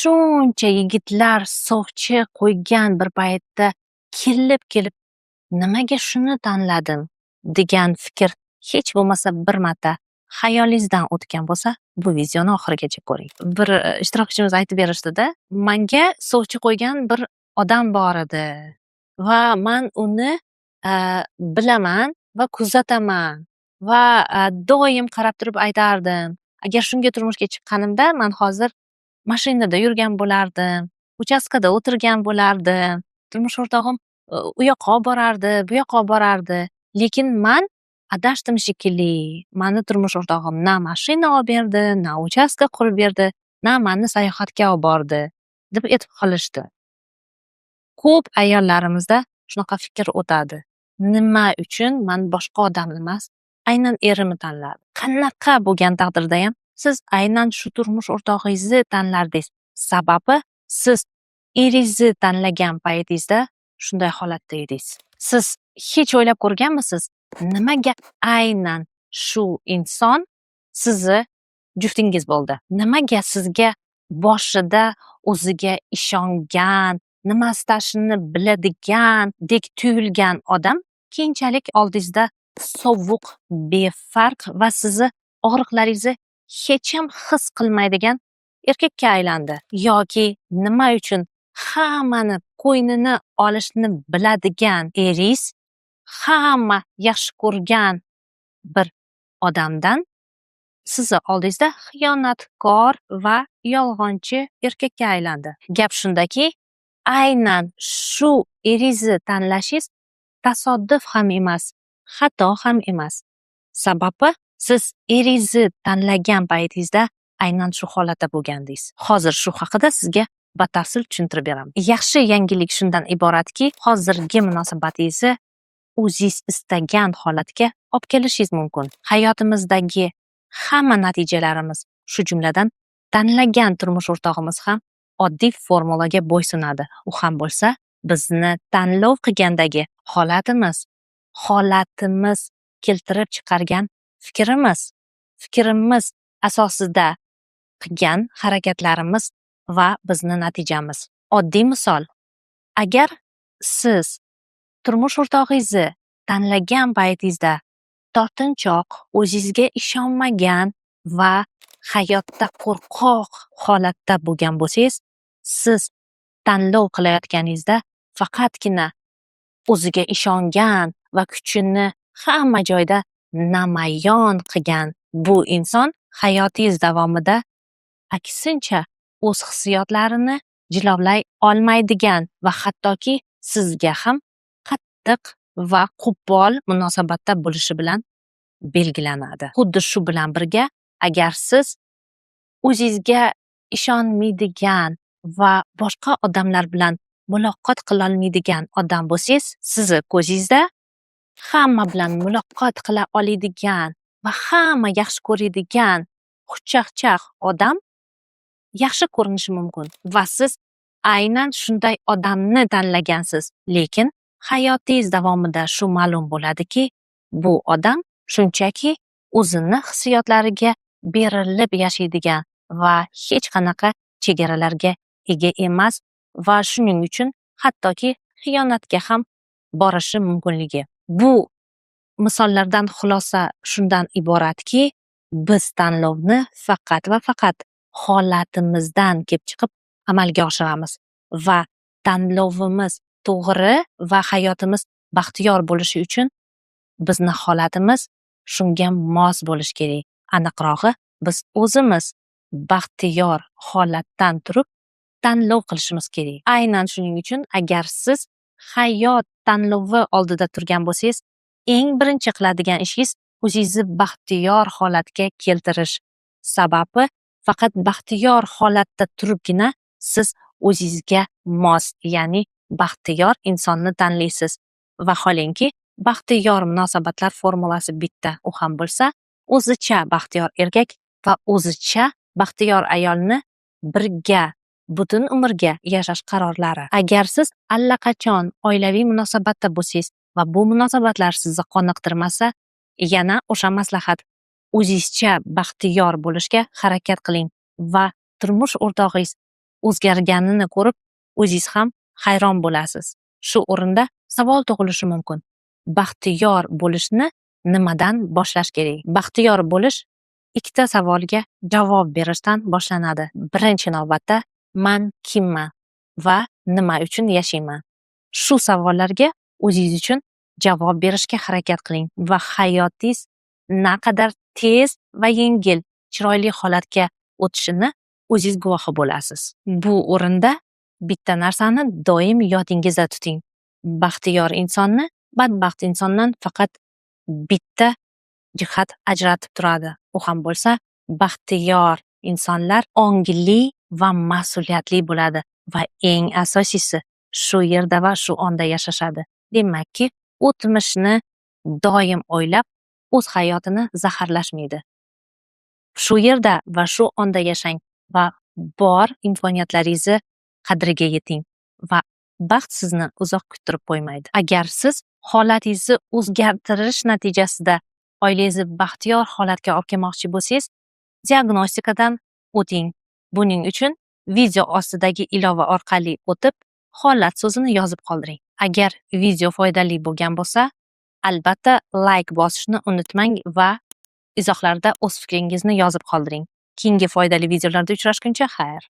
shuncha yigitlar sovchi qo'ygan bir paytda kelib nimaga shuni tanladim degan fikr hech bo'lmasa bir marta xayolingizdan o'tgan bo'lsa, bu videoni oxirigacha ko'ring. Bir ishtirokchimiz aytib berishdida, menga sovchi qo'ygan bir odam bor edi va men uni bilaman va kuzataman va doim qarab turib aytardim, agar shunga turmushga chiqqanimda men hozir mashinada yurgan bo'lardim, uchastkada o'tirgan bo'lardim, turmush o'rtog'im u yoqqa olib borardi, bu yoqqa olib borardi, lekin men adashdim shekilli. Mani turmush o'rtog'im na mashina olib berdi, na uchastka qurib berdi, na mani sayohatga olib bordi deb aytib qolishdi. Ko'p ayollarimizda shunaqa fikr o'tadi. Nima uchun men boshqa odamni emas, aynan erimni tanladim? Qanaqa bo'lgan taqdirda ham siz aynan shu turmush o'rtog'ingizni tanlardingiz. Sababi siz eringizni tanlagan paytingizda shunday holatda edingiz. Siz hech o'ylab ko'rganmisiz? Nimaga aynan shu inson sizni juftingiz bo'ldi? Nimaga sizga boshida o'ziga ishongan, nima istashini biladigandek tuyulgan odam keyinchalik oldingizda sovuq, befarq va sizni og'riqlaringizni hech ham his qilmaydigan erkakka aylandi? Yoki nima uchun hammani qo'ynini olishni biladigan eringiz hamma yaxshi ko'rgan bir odamdan sizni oldingizda xiyonatkor va yolg'onchi erkakka aylandi? Gap shundaki, aynan shu eringizni tanlashingiz tasodif ham emas, xato ham emas. Sababi siz eringizni tanlagan paytingizda aynan shu holatda bo'lgandingiz. Hozir shu haqida sizga batafsil tushuntirib beraman. Yaxshi yangilik shundan iboratki, hozirgi munosabatingizni o'zingiz istagan holatga olib kelishingiz mumkin. Hayotimizdagi hamma natijalarimiz, shu jumladan tanlagan turmush o'rtog'imiz ham oddiy formulaga bo'ysunadi. U ham bo'lsa, bizni tanlov qilgandagi holatimiz keltirib chiqargan fikrimiz asosida qilgan harakatlarimiz va bizni natijamiz. Oddiy misol, agar siz turmush o'rtog'ingizni tanlagan paytingizda tortinchoq, o'zingizga ishonmagan va hayotda qo'rqoq holatda bo'lgan bo'lsangiz, siz tanlov qilayotganingizda faqatgina o'ziga ishongan va kuchini hamma joyda namoyon qilgan bu inson hayotingiz davomida aksincha o'z hissiyotlarini jilovlay olmaydigan va hattoki sizga ham qattiq va qo'pol munosabatda bo'lishi bilan belgilanadi. Xuddi shu bilan birga, agar siz o'zingizga ishonmaydigan va boshqa odamlar bilan muloqot qila olmaydigan odam bo'lsangiz, sizni ko'zingizda hamma bilan muloqot qila oladigan va hamma yaxshi ko'radigan xushchaqchaq odam yaxshi ko'rinishi mumkin va siz aynan shunday odamni tanlagansiz. Lekin hayotingiz davomida shu ma'lum bo'ladiki, bu odam shunchaki o'zini hissiyotlariga berilib yashaydigan va hech qanaqa chegaralarga ega emas va shuning uchun hattoki xiyonatga ham borishi mumkinligi. Bu misollardan xulosa shundan iboratki, biz tanlovni faqat va faqat holatimizdan kelib chiqib amalga oshiramiz va tanlovimiz to'g'ri va hayotimiz baxtiyor bo'lishi uchun bizni holatimiz shunga mos bo'lishi kerak. Aniqrog'i, biz o'zimiz baxtiyor holatdan turib tanlov qilishimiz kerak. Aynan shuning uchun agar siz hayot tanlovi oldida turgan bo'lsangiz, eng birinchi qiladigan ishingiz o'zingizni baxtiyor holatga keltirish. Sababi faqat baxtiyor holatda turibgina siz o'zingizga mos, ya'ni baxtiyor insonni tanlaysiz. Vaholanki, baxtiyor munosabatlar formulasi bitta, u ham bo'lsa, o'zicha baxtiyor erkak va o'zicha baxtiyor ayolni birga butun umrga yashash qarorlari. Agar siz allaqachon oilaviy munosabatda bo'lsangiz va bu munosabatlar sizni qoniqtirmasa, yana o'sha maslahat, o'zingizcha baxtiyor bo'lishga harakat qiling va turmush o'rtog'ingiz o'zgarganini ko'rib, o'zingiz ham hayron bo'lasiz. Shu o'rinda savol tug'ilishi mumkin. Baxtiyor bo'lishni nimadan boshlash kerak? Baxtiyor bo'lish ikkita savolga javob berishdan boshlanadi. Birinchi navbatda man kimman va nima uchun yashayman? Shu savollarga o'zingiz uchun javob berishga harakat qiling va hayotingiz naqadar tez va yengil, chiroyli holatga o'tishini o'zingiz guvohi bo'lasiz. Bu o'rinda bitta narsani doim yodingizda tuting. Baxtiyor insonni badbaxt insondan faqat bitta jihat ajratib turadi. U ham bo'lsa, baxtiyor insonlar ongli va mas'uliyatli bo'ladi va eng asosiysi shu yerda va shu onda yashashadi. Demakki, o'tmishni doim o'ylab, o'z hayotini zaharlashmaydi. Shu yerda va shu onda yashang va bor imkoniyatlaringizni qadriga yeting va baxt sizni uzoq kuttirib qo'ymaydi. Agar siz holatingizni o'zgartirish natijasida oilangizni baxtiyor holatga olib kelmoqchi bo'lsangiz, diagnostikadan o'ting. Buning uchun video ostidagi ilova orqali o'tib, holat so'zini yozib qoldiring. Agar video foydali bo'lgan bo'lsa, albatta like bosishni unutmang va izohlarda o'z fikringizni yozib qoldiring. Keyingi foydali videolarda uchrashguncha xayr.